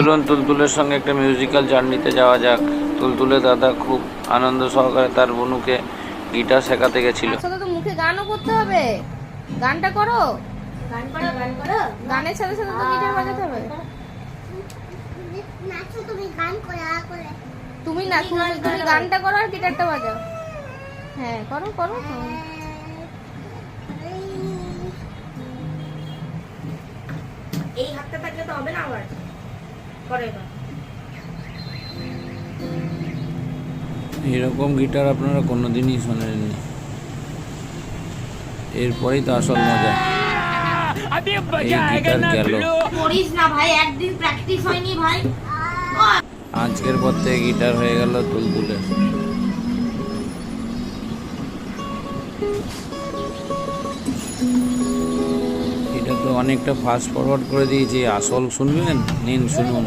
চলুন তুলতুলের সঙ্গে একটা মিউজিক্যাল জার্নিতে যাওয়া যাক। তুলতুলে দাদা খুব আনন্দ সহকারে তার বনুকে গিটার শেখাতে গেছিল। সাথে তো মুখে গানও করতে হবে। গানটা করো, গান করো, গান করো। গানের সাথে সাথে তো গিটার বাজাতে হবে। নাচো, তুমি গান করে তুমি না, তুমি গানটা করো আর গিটারটা বাজাও। হ্যাঁ করো করো। এই হাতটা থাকলে তো হবে না আবার। করো এবার। এরকম গিটার আপনারা কোনোদিনই শোনেননি। এরপরেই তো আসল মজা। এই গিটার গেল। করিস না ভাই, একদিন প্র্যাকটিস হয়নি ভাই। আজকের পর থেকে গিটার হয়ে গেল তুলতুলের। এটা তো অনেকটা ফাস্ট ফরওয়ার্ড করে দিয়েছি। আসল শুনবেন, নিন শুনুন।